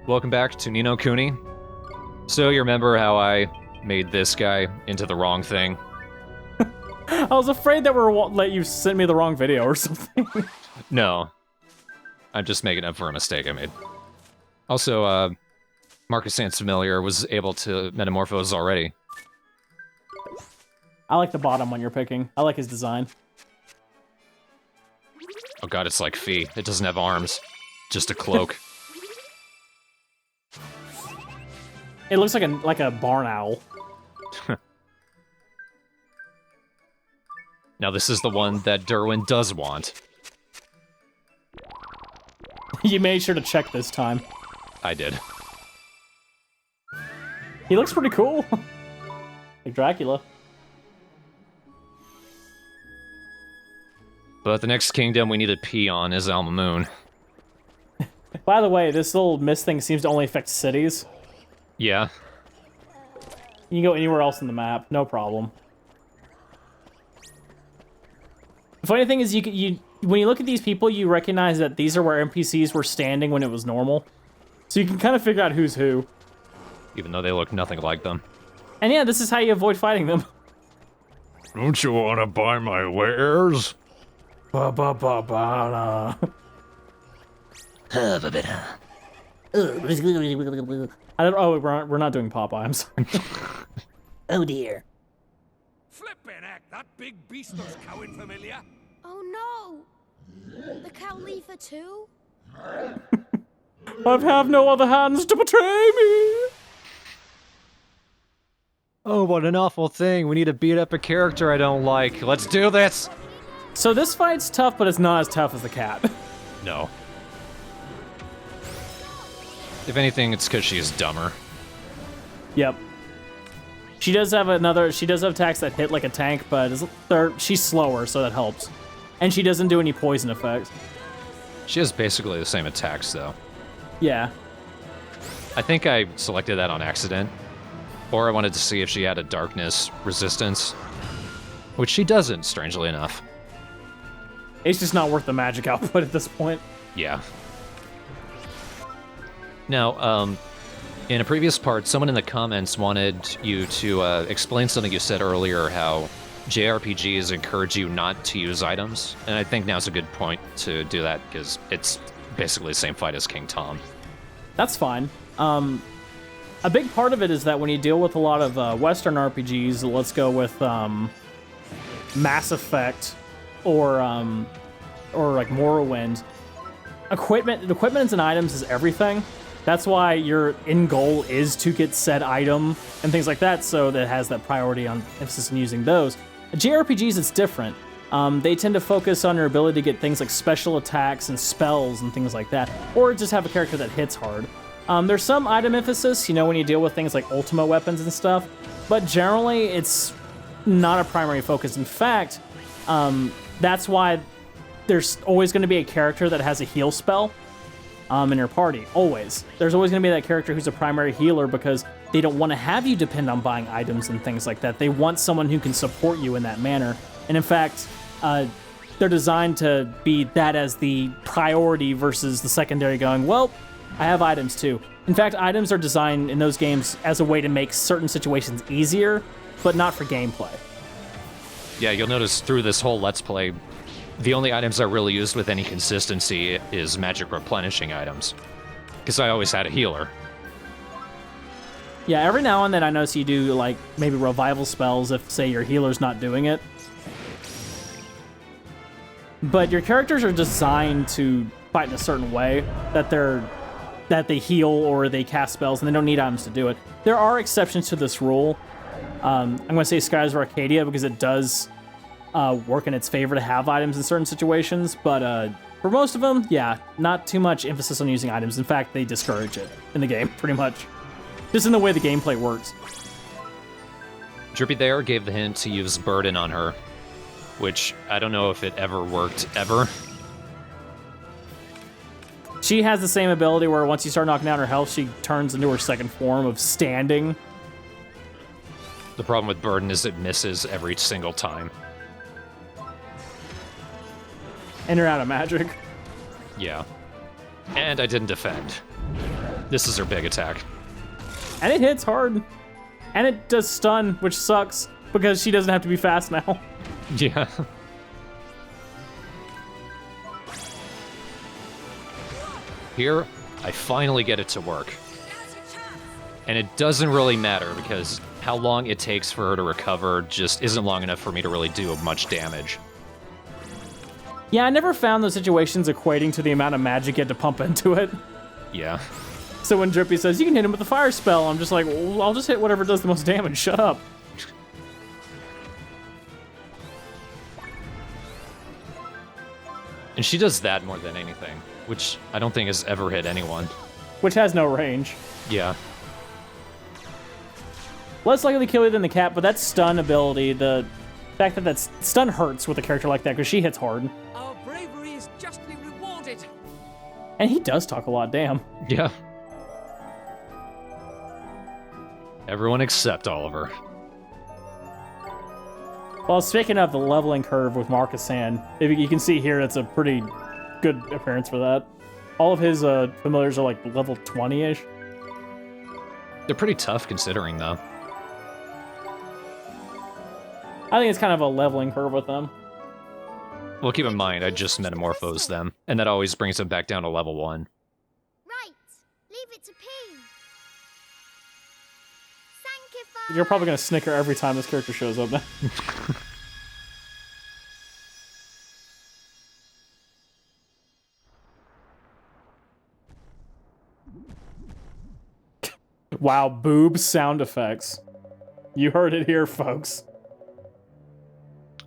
Welcome back to Ni no Kuni. So you remember how I made this guy into the wrong thing? I was afraid that let you send me the wrong video or something. No. I'm just making up for a mistake I made. Also, Marcus Familiar was able to metamorphose already. I like the bottom one you're picking. I like his design. Oh god, it's like Fee. It doesn't have arms. Just a cloak. It looks like a barn owl. Now this is the one that Derwin does want. You made sure to check this time. I did. He looks pretty cool. Like Dracula. But the next kingdom we need to pee on is Alma Moon. By the way, this little mist thing seems to only affect cities. Yeah. You can go anywhere else in the map, no problem. The funny thing is, when you look at these people, you recognize that these are where NPCs were standing when it was normal. So you can kind of figure out who's who. Even though they look nothing like them. And yeah, this is how you avoid fighting them. Don't you want to buy my wares? Ba ba ba ba I don't. Oh, we're not doing Popeye. I'm sorry. Oh dear. Flippin' heck, that big beast looks cowing familiar. Oh no! The Cowleaa too? I have no other hands to betray me. Oh, what an awful thing. We need to beat up a character I don't like. Let's do this! So this fight's tough, but it's not as tough as the cat. No. If anything, it's because she's dumber. Yep. She does have attacks that hit like a tank, but she's slower, so that helps. And she doesn't do any poison effects. She has basically the same attacks, though. Yeah. I think I selected that on accident. Or I wanted to see if she had a darkness resistance. Which she doesn't, strangely enough. It's just not worth the magic output at this point. Yeah. Now, in a previous part, someone in the comments wanted you to explain something you said earlier, how JRPGs encourage you not to use items. And I think now's a good point to do that, because it's basically the same fight as King Tom. That's fine. A big part of it is that when you deal with a lot of Western RPGs, let's go with Mass Effect or like Morrowind, equipment and items is everything. That's why your end goal is to get said item and things like that, so that it has that priority on emphasis on using those. JRPGs, it's different. They tend to focus on your ability to get things like special attacks and spells and things like that, or just have a character that hits hard. There's some item emphasis, when you deal with things like Ultima weapons and stuff, but generally it's not a primary focus. In fact, that's why there's always going to be a character that has a heal spell in your party. Always. There's always going to be that character who's a primary healer because they don't want to have you depend on buying items and things like that. They want someone who can support you in that manner. And in fact, they're designed to be that as the priority versus the secondary going, well, I have items too. In fact, items are designed in those games as a way to make certain situations easier, but not for gameplay. Yeah, you'll notice through this whole Let's Play, the only items I really used with any consistency is magic replenishing items. Because I always had a healer. Yeah, every now and then I notice you do, like, maybe revival spells if, say, your healer's not doing it. But your characters are designed to fight in a certain way, that they heal or they cast spells, and they don't need items to do it. There are exceptions to this rule. I'm going to say Skies of Arcadia because it does work in its favor to have items in certain situations, but for most of them, yeah, not too much emphasis on using items. In fact, they discourage it in the game, pretty much. Just in the way the gameplay works. Drippy there gave the hint to use Burden on her, which I don't know if it ever worked, ever. She has the same ability where once you start knocking down her health, she turns into her second form of standing. The problem with Burden is it misses every single time. And you're out of magic. Yeah. And I didn't defend. This is her big attack. And it hits hard. And it does stun, which sucks, because she doesn't have to be fast now. Yeah. Here, I finally get it to work. And it doesn't really matter, because how long it takes for her to recover just isn't long enough for me to really do much damage. Yeah, I never found those situations equating to the amount of magic you had to pump into it. Yeah. So when Drippy says, you can hit him with a fire spell, I'm just like, well, I'll just hit whatever does the most damage, shut up. And she does that more than anything, which I don't think has ever hit anyone. Which has no range. Yeah. Less likely to kill you than the cat, but that stun ability, the fact that stun hurts with a character like that, because she hits hard. Our bravery is justly rewarded. And he does talk a lot, damn. Yeah. Everyone except Oliver. Well, speaking of the leveling curve with Marcus Hand, if you can see here, it's a pretty good appearance for that. All of his familiars are like level 20-ish. They're pretty tough considering, though. I think it's kind of a leveling curve with them. Well, keep in mind, I just metamorphosed them, and that always brings them back down to level 1. Right. Leave it to P. Sanctify. You're probably going to snicker every time this character shows up now. Wow, boob sound effects. You heard it here, folks.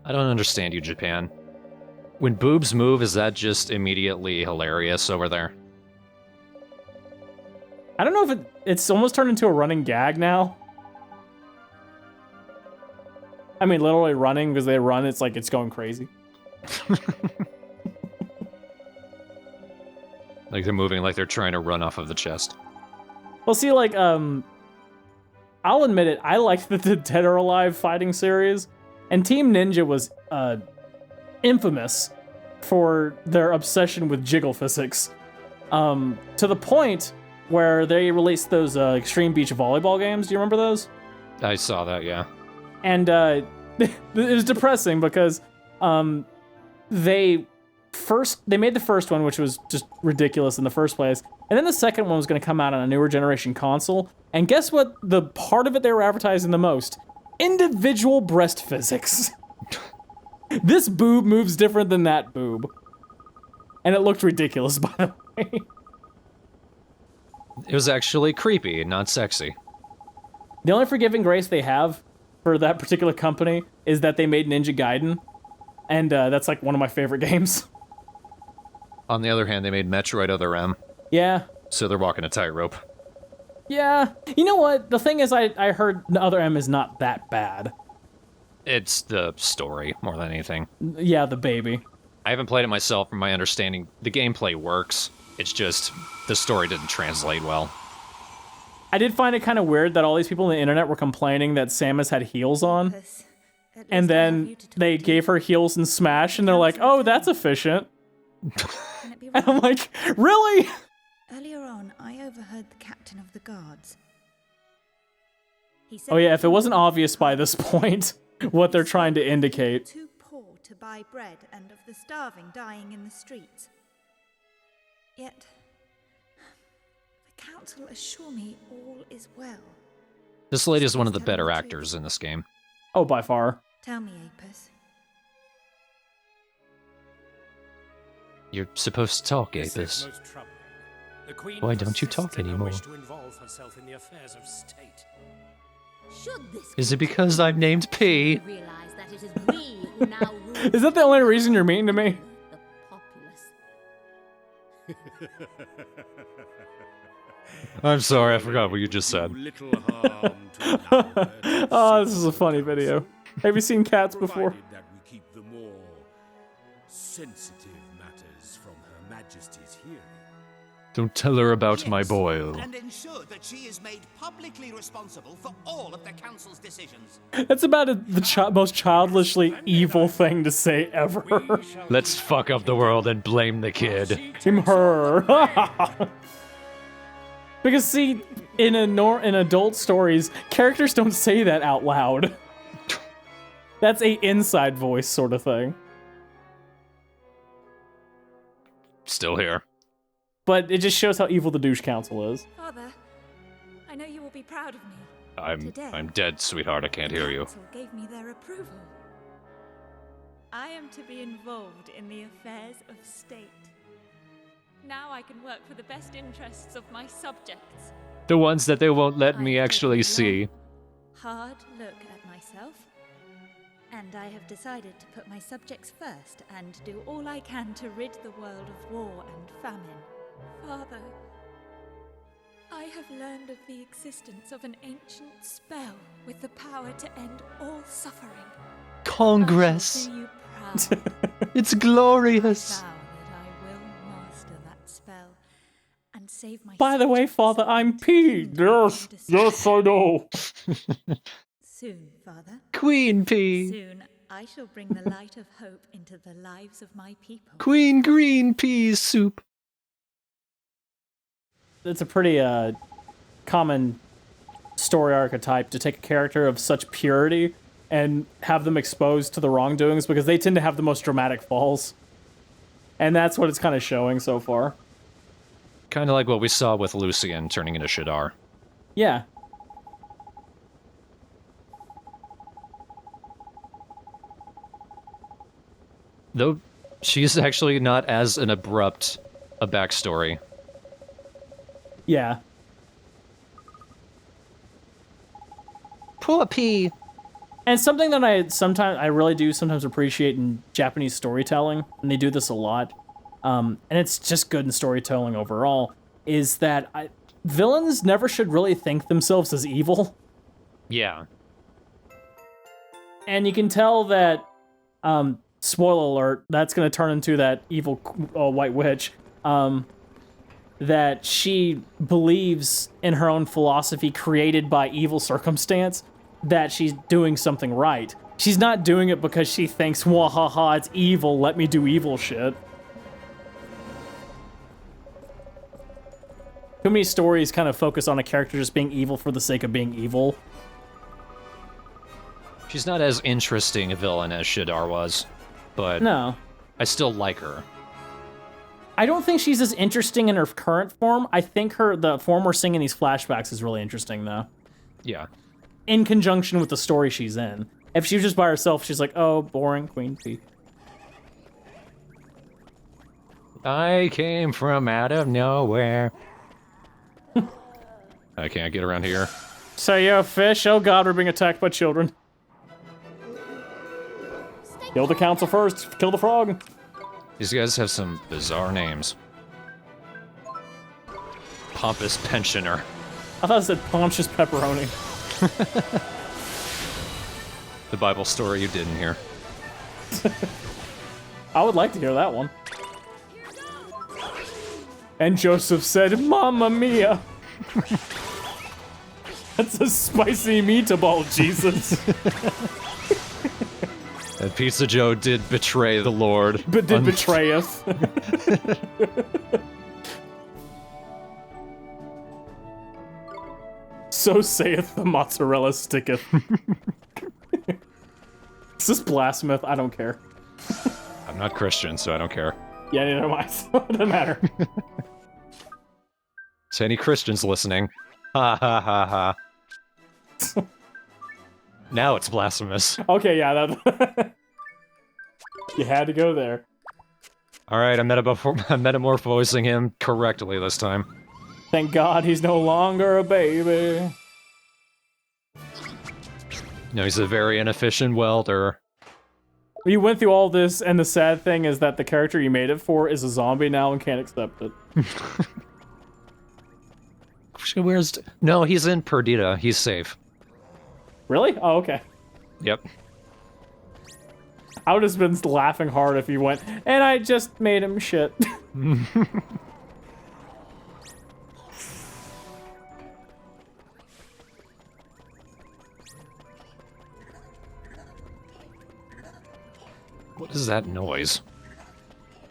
I don't understand you, Japan. When boobs move, is that just immediately hilarious over there? I don't know if it's almost turned into a running gag now. I mean, literally running, because they run, it's like it's going crazy. Like they're moving like they're trying to run off of the chest. Well, see, like, I'll admit it, I liked the Dead or Alive fighting series, and Team Ninja was, infamous for their obsession with jiggle physics. To the point where they released those, Extreme Beach volleyball games. Do you remember those? I saw that, yeah. And, it was depressing because, they made the first one, which was just ridiculous in the first place, and then the second one was going to come out on a newer generation console, and guess what the part of it they were advertising the most? Individual breast physics. This boob moves different than that boob. And it looked ridiculous, by the way. It was actually creepy, not sexy. The only forgiving grace they have for that particular company is that they made Ninja Gaiden, and that's like one of my favorite games. On the other hand, they made Metroid Other M, Yeah. so they're walking a tightrope. Yeah. You know what? The thing is, I heard the Other M is not that bad. It's the story, more than anything. Yeah, the baby. I haven't played it myself, from my understanding, the gameplay works. It's just, the story didn't translate well. I did find it kind of weird that all these people on the internet were complaining that Samus had heels on. And then they gave her heels in Smash, and they're like, oh, that's efficient. And I'm like, really? Earlier on, I overheard the captain of the guards. He said Oh yeah, if it wasn't obvious by this point what they're trying to indicate. too poor to buy bread and of the starving dying in the streets. Yet, the council assure me all is well. This lady is one of the better actors in this game. Oh, by far. Tell me, Apis. You're supposed to talk, Apis. Why don't you talk anymore? Is it because I'm named P? Realize that it is we who now rule Is that the only reason you're mean to me? the populace. I'm sorry, I forgot what you just said. Oh, this is a funny video. Have you seen Cats before? That we keep the more sensitive matters from Her Majesty's hearing. Don't tell her about my boil. And ensure that she is made publicly responsible for all of the council's decisions. That's about the most childishly evil thing to say ever. Let's fuck up the world and blame the kid. Team her. Because see, in adult stories, characters don't say that out loud. That's a inside voice sort of thing. Still here. But it just shows how evil the douche council is. Father, I know you will be proud of me. Today, I'm dead, sweetheart. I can't hear you. Council gave me their approval. I am to be involved in the affairs of state. Now I can work for the best interests of my subjects. The ones that they won't let me I actually take a see. long, hard look at myself, and I have decided to put my subjects first and do all I can to rid the world of war and famine. Father, I have learned of the existence of an ancient spell with the power to end all suffering. Congress. I shall do you proud. It's glorious. Vow that I will master that spell and save my By the way, subjects Father, I'm P. from destruction. Yes, I know. Soon, Father. Queen P. Soon, I shall bring the light of hope into the lives of my people. Queen Green Peas Soup. It's a pretty common story archetype to take a character of such purity and have them exposed to the wrongdoings because they tend to have the most dramatic falls. And that's what it's kind of showing so far. Kind of like what we saw with Lucian turning into Shadar. Yeah. Though she's actually not as an abrupt a backstory. Yeah. Poor P. And something that I really do sometimes appreciate in Japanese storytelling, and they do this a lot, and it's just good in storytelling overall, is that villains never should really think themselves as evil. Yeah. And you can tell that, spoiler alert, that's going to turn into that evil white witch, that she believes in her own philosophy created by evil circumstance, that she's doing something right. She's not doing it because she thinks, wahaha, it's evil, let me do evil shit. Too many stories kind of focus on a character just being evil for the sake of being evil. She's not as interesting a villain as Shadar was, but No. I still like her. I don't think she's as interesting in her current form. I think the form we're seeing in these flashbacks is really interesting, though. Yeah. In conjunction with the story she's in. If she was just by herself, she's like, oh, boring, Queen P. I came from out of nowhere. I can't get around here. So you're a fish? Oh god, we're being attacked by children. Kill the council first. Kill the frog. These guys have some bizarre names. Pompous Pensioner. I thought it said Pontius Pepperoni. The Bible story you didn't hear. I would like to hear that one. And Joseph said, Mamma mia! That's a spicy meatball, Jesus. And Pizza Joe did betray the Lord. But did betray us. So saith the mozzarella sticketh. Is this blasphemous? I don't care. I'm not Christian, so I don't care. Yeah, neither am I, so it doesn't matter. To any Christians listening, ha ha ha ha. Now it's blasphemous. Okay, yeah, that... You had to go there. Alright, I'm metamorphosing him correctly this time. Thank God he's no longer a baby. No, he's a very inefficient welder. You went through all this, and the sad thing is that the character you made it for is a zombie now and can't accept it. Where's... No, he's in Perdita. He's safe. Really? Oh, okay. Yep. I would have been laughing hard if you went, and I just made him shit. What is that noise?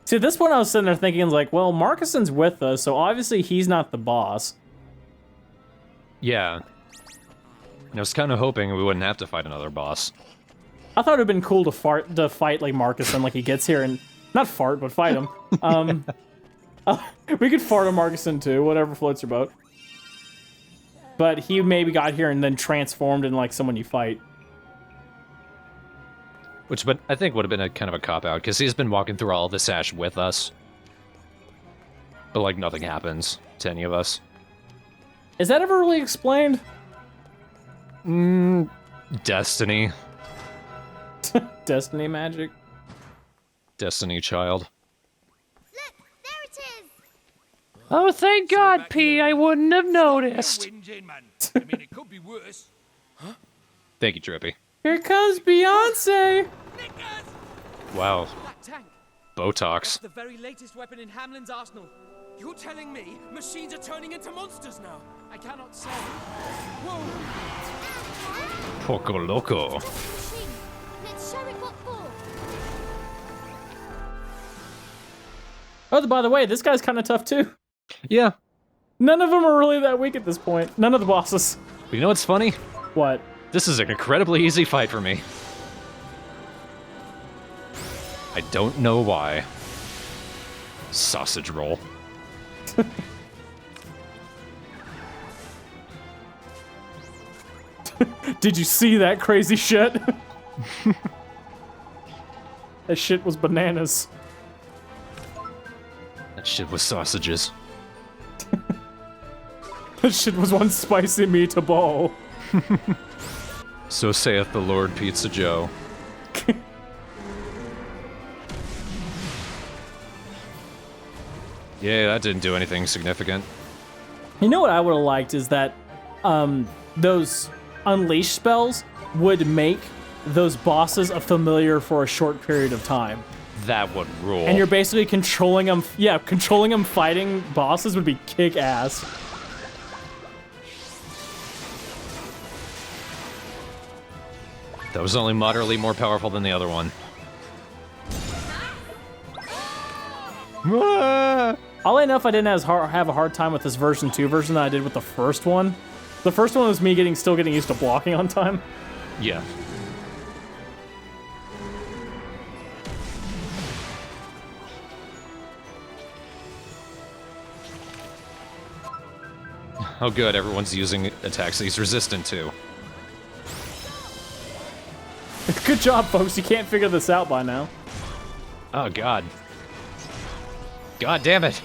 See, this one I was sitting there thinking, like, well, Marcuson's with us, so obviously he's not the boss. Yeah. And I was kind of hoping we wouldn't have to fight another boss. I thought it'd been cool to fight like Marcus and like he gets here and not fart, but fight him. We could fart on Marcuson too, whatever floats your boat. But he maybe got here and then transformed into like someone you fight. Which, but I think would have been a kind of a cop-out, because he's been walking through all this ash with us. But, like, nothing happens to any of us. Is that ever really explained? Destiny. Destiny magic? Destiny child. Look, there it is. Oh, thank God, P. I wouldn't have noticed. Wind's in, man. I mean, it could be worse. Thank you, Trippy. Here comes Beyonce! Wow. That tank. Botox. The very latest weapon in Hamlin's arsenal. You're telling me machines are turning into monsters now? I cannot say. Whoa! Poco Loco. Machine. Let's show it what for. Oh, by the way, this guy's kind of tough too. Yeah. None of them are really that weak at this point. None of the bosses. But you know what's funny? What? This is an incredibly easy fight for me. I don't know why. Sausage roll. Did you see that crazy shit? That shit was bananas. That shit was sausages. That shit was one spicy meatball. So saith the Lord Pizza Joe. Yeah, that didn't do anything significant. You know what I would have liked is that those unleash spells would make those bosses a familiar for a short period of time. That would rule. And you're basically controlling them. Yeah, controlling them fighting bosses would be kick-ass. That was only moderately more powerful than the other one. Oddly enough, I didn't have a hard time with this version 2 version than I did with the first one. The first one was me still getting used to blocking on time. Yeah. Oh good, everyone's using attacks that he's resistant to. Good job, folks. You can't figure this out by now. Oh god. God damn it.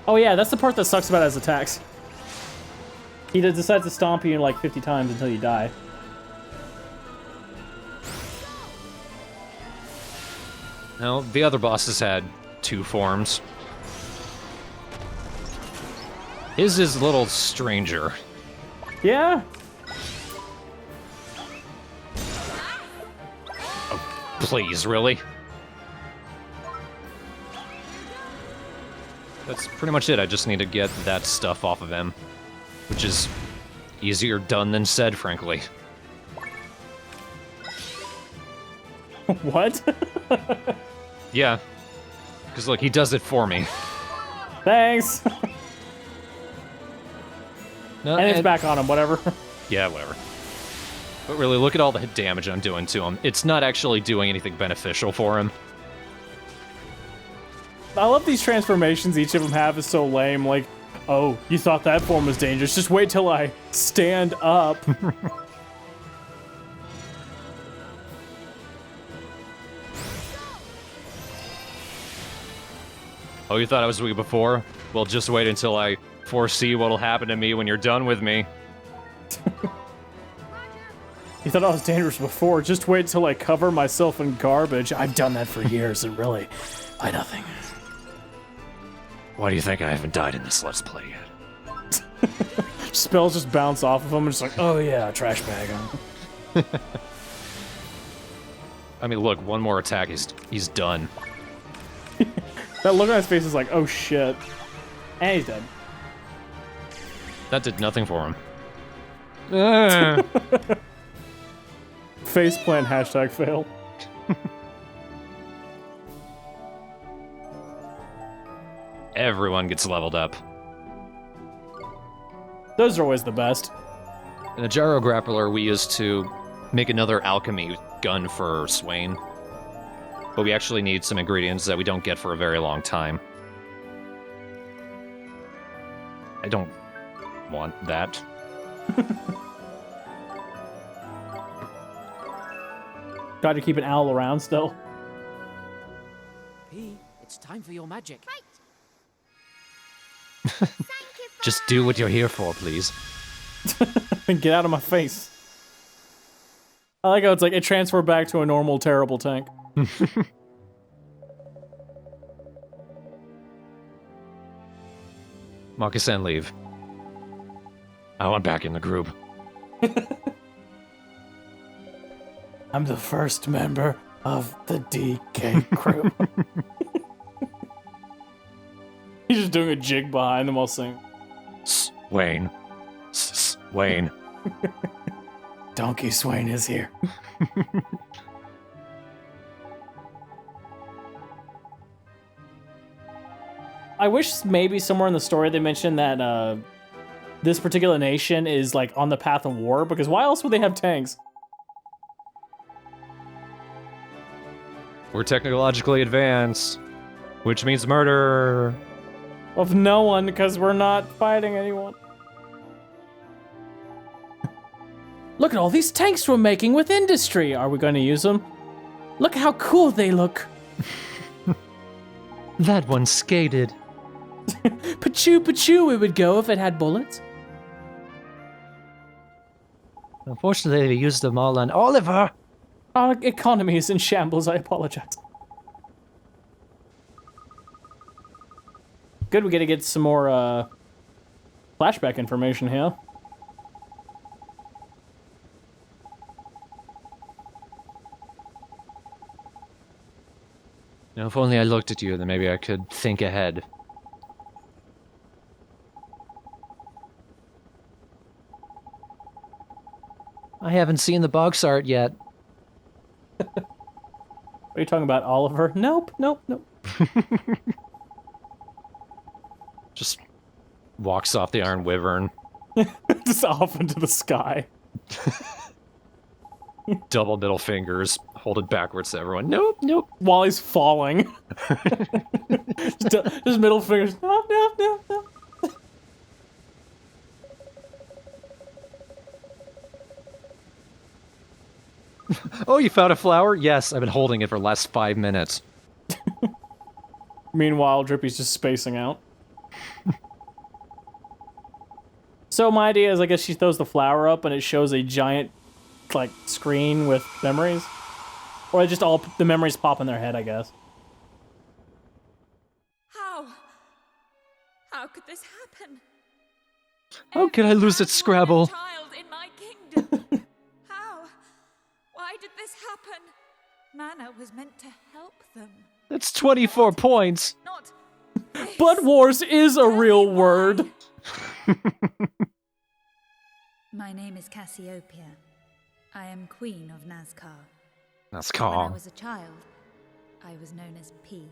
Oh yeah, that's the part that sucks about his attacks. He decides to stomp you like 50 times until you die. No, the other bosses had 2 forms. His is a little stranger. Yeah? Oh, please, really? That's pretty much it. I just need to get that stuff off of him. Which is easier done than said, frankly. What? Yeah. Because look, he does it for me. Thanks. No, And it's back on him, whatever. Yeah, whatever. But really, look at all the hit damage I'm doing to him. It's not actually doing anything beneficial for him. I love these transformations each of them have is so lame. Like, oh, you thought that form was dangerous. Just wait till I stand up. Oh, you thought I was weak before? Well, just wait until I foresee what'll happen to me when you're done with me. You thought I was dangerous before. Just wait till I cover myself in garbage. I've done that for years and really, by nothing. Why do you think I haven't died in this Let's Play yet? Spells just bounce off of him and just like, oh yeah, trash bag. I mean, look, one more attack, he's done. That look on his face is like, oh shit. And he's dead. That did nothing for him. Faceplant hashtag fail. Everyone gets leveled up. Those are always the best. In the gyro grappler, we used to make another alchemy gun for Swain. But we actually need some ingredients that we don't get for a very long time. I don't want that. Got to keep an owl around still. P, it's time for your magic. Right. Thank you, Just do what you're here for, please. Get out of my face. I like how it's like it transferred back to a normal terrible tank. Marcus and leave. I want back in the group. I'm the first member of the DK crew. He's just doing a jig behind them while singing. Wayne. Wayne. Donkey Swain is here. I wish maybe somewhere in the story they mentioned that this particular nation is like on the path of war, because why else would they have tanks? We're technologically advanced, which means murder. Of no one, because we're not fighting anyone. Look at all these tanks we're making with industry. Are we going to use them? Look how cool they look. That one skated. Pachoo, pachoo, it would go if it had bullets. Unfortunately, they used them all on Oliver. Our economy is in shambles, I apologize. Good, we get to get some more flashback information here. Now, if only I looked at you, then maybe I could think ahead. I haven't seen the box art yet. Are you talking about Oliver? Nope, nope, nope. Just walks off the Iron Wyvern. Just off into the sky. Double middle fingers, hold it backwards to everyone. Nope, nope. While he's falling. just middle fingers. Nope, nope, nope, nope. Oh, you found a flower? Yes, I've been holding it for the last 5 minutes. Meanwhile, Drippy's just spacing out. So my idea is, I guess she throws the flower up and it shows a giant, like, screen with memories. Or just all the memories pop in their head, I guess. How could this happen? How could I lose at Scrabble? Child in my kingdom. How? Why did this happen? Manna was meant to help them. That's 24 points. Not. Blood Wars is a real word. My name is Cassiopeia. I am Queen of Nazcar. That's When I calm. was a child, I was known as P.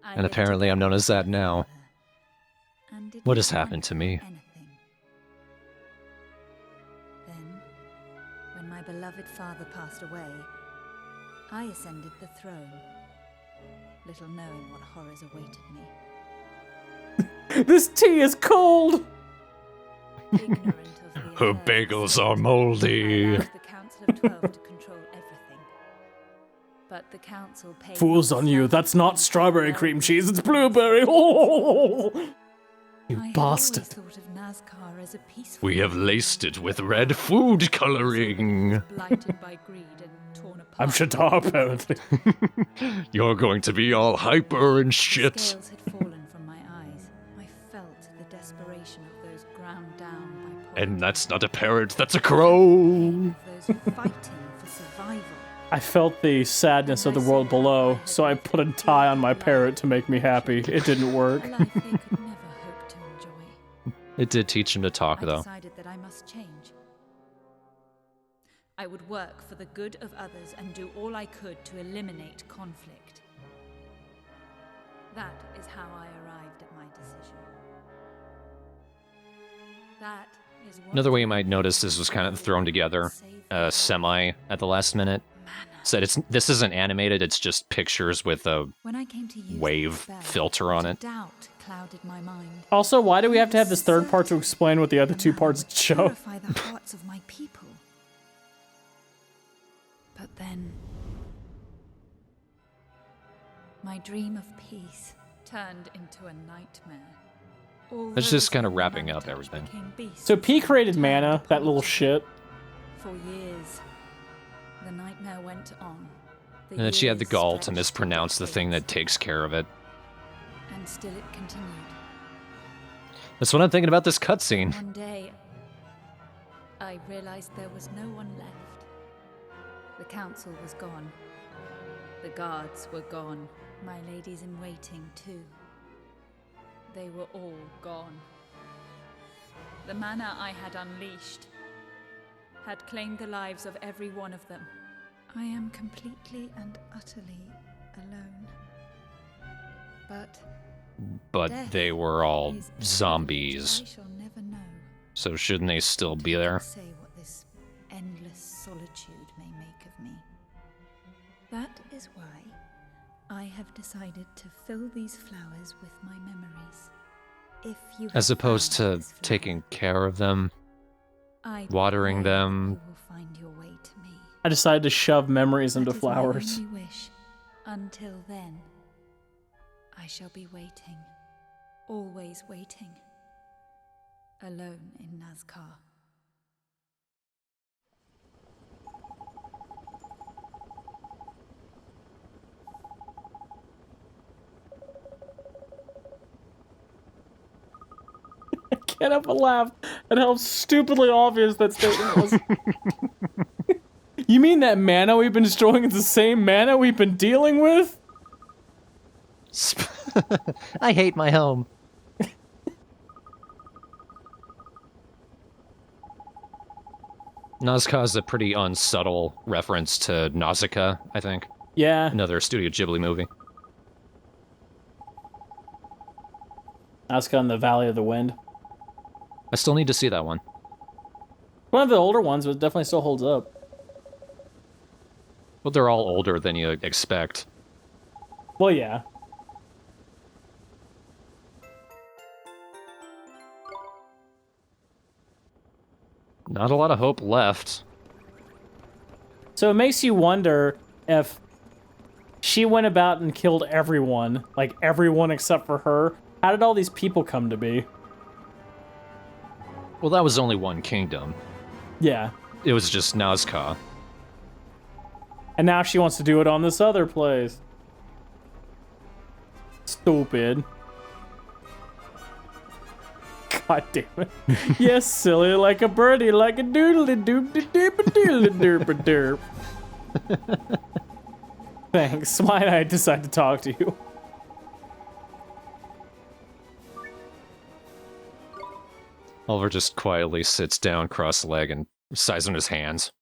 I And lived apparently I'm known as that together now. with her, and did What not has happened want to me? Anything. Then, when my beloved father passed away, I ascended the throne, little knowing what horrors awaited me. This tea is cold. Ignorant of the Her affairs bagels are I moldy. allowed the Council of 12 to control everything. But the council paid Fools no on you. sight That's not heed strawberry to cream their cheese. It's blueberry. Oh, you I had bastard. always thought of Nazcar as a peaceful We have laced it with red food coloring. blighted by greed and torn apart. I'm Shatar, apparently. You're going to be all hyper and shit. Scales had fallen from my eyes. I felt the desperation of those ground down by poverty. And that's not a parrot, that's a crow. Of those fighting for survival. I felt the sadness of the world below, so I put a tie on my parrot to make me happy. It didn't work. A life they could never hope to enjoy. It did teach him to talk, I though. decided that I must change. I would work for the good of others and do all I could to eliminate conflict. That is how I arrived at my decision. That is what Another way you might notice this was kind of thrown together, semi at the last minute. Said this isn't animated; it's just pictures with a when I came to use wave that spell, filter on it. doubt clouded my mind. Also, why do we have to have this third part to explain what the other two parts show? Purify the hearts of my people. But then, my dream of peace turned into a nightmare. All It's those just kind of who wrapping Manna up touched everything. became beasts So P created and Manna, turned that little upon shit. For years, the nightmare went on. And then she had the years gall to stretched mispronounce the thing decades, that takes care of it. and still it continued. That's what I'm thinking about this cutscene. One day, I realized there was no one left. The council was gone. The guards were gone. My ladies in waiting, too. They were all gone. The Manna I had unleashed had claimed the lives of every one of them. I am completely and utterly alone. But But they were all is a zombies. privilege I shall never know. So shouldn't they still be there? Say what this endless solitude may make of me. That is why I have decided to fill these flowers with my memories. If you As have opposed found to this flower, taking care of them. I watering pray that them. you will find your way to me. I decided to shove memories into That is my flowers. only wish. Until then, I shall be waiting, always waiting, alone in Nazcar. Can't help but laugh at how stupidly obvious that statement was. You mean that mana we've been destroying is the same mana we've been dealing with? I hate my home. Nazca is a pretty unsubtle reference to Nausicaa, I think. Yeah. Another Studio Ghibli movie. Asuka in the Valley of the Wind. I still need to see that one. One of the older ones, but it definitely still holds up. Well, they're all older than you expect. Well, yeah. Not a lot of hope left. So it makes you wonder if she went about and killed everyone, like everyone except for her. How did all these people come to be? Well, that was only one kingdom. Yeah. It was just Nazca. And now she wants to do it on this other place. Stupid. God damn it. Yes, silly like a birdie, like a doodly doop de doop a doodly derp a derp. Thanks. Why did I decide to talk to you? Oliver just quietly sits down, cross-legged, and sighs on his hands.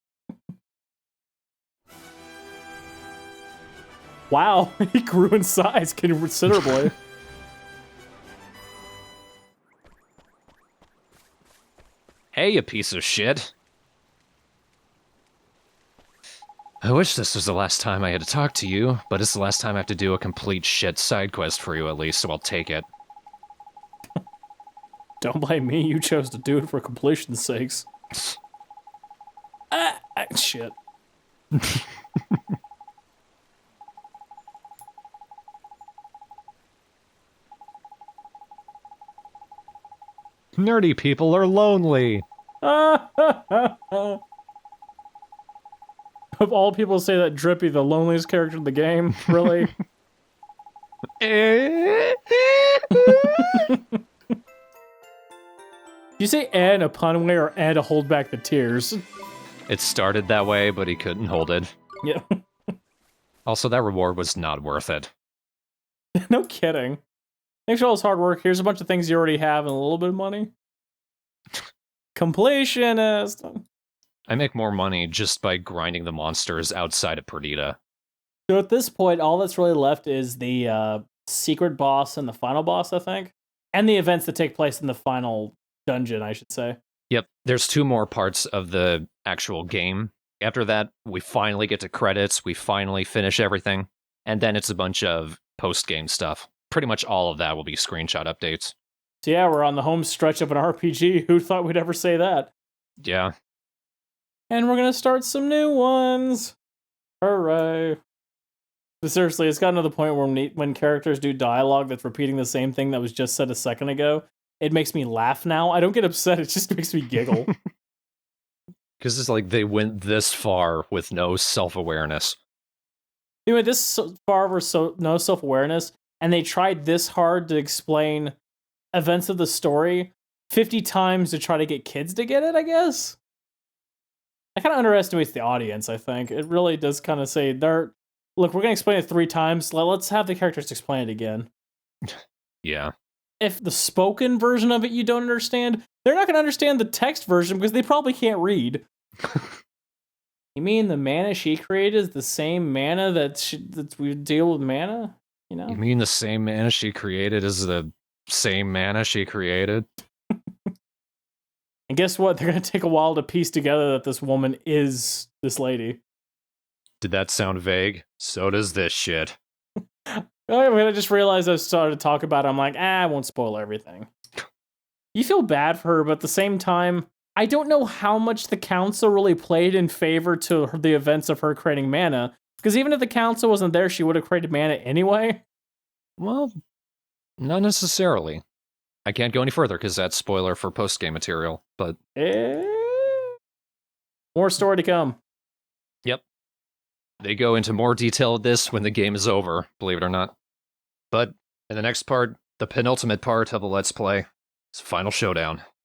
Wow, he grew in size considerably. Hey, you piece of shit! I wish this was the last time I had to talk to you, but it's the last time I have to do a complete shit side quest for you at least, so I'll take it. Don't blame me, you chose to do it for completion's sakes. Shit. Nerdy people are lonely! Of all people say that Drippy, the loneliest character in the game, really? You say in a pun way or to hold back the tears? It started that way, but he couldn't hold it. Yeah. Also, that reward was not worth it. No kidding. Thanks for all this hard work. Here's a bunch of things you already have and a little bit of money. Completionist. I make more money just by grinding the monsters outside of Perdita. So at this point, all that's really left is the secret boss and the final boss, I think. And the events that take place in the final dungeon, I should say. Yep, there's 2 more parts of the actual game. After that, we finally get to credits, we finally finish everything, and then it's a bunch of post-game stuff. Pretty much all of that will be screenshot updates. So yeah, we're on the home stretch of an RPG. Who thought we'd ever say that? Yeah. And we're gonna start some new ones. Hooray. But seriously, it's gotten to the point where when characters do dialogue that's repeating the same thing that was just said a second ago, it makes me laugh now. I don't get upset, it just makes me giggle. Because it's like they went this far with no self-awareness. They went this far with no self-awareness, and they tried this hard to explain events of the story 50 times to try to get kids to get it, I guess? That kind of underestimates the audience, I think. It really does kind of say, look, we're going to explain it 3 times, let's have the characters explain it again. Yeah. If the spoken version of it you don't understand, they're not going to understand the text version because they probably can't read. You mean the mana she created is the same mana that we deal with mana? You know? You mean the same mana she created is the same mana she created? And guess what? They're going to take a while to piece together that this woman is this lady. Did that sound vague? So does this shit. I just realized I started to talk about it. I'm like, I won't spoil everything. You feel bad for her, but at the same time, I don't know how much the council really played in favor to the events of her creating mana. Because even if the council wasn't there, she would have created mana anyway. Well, not necessarily. I can't go any further because that's spoiler for post-game material, but... More story to come. Yep. They go into more detail with this when the game is over, believe it or not. But in the next part, the penultimate part of the Let's Play, is Final Showdown.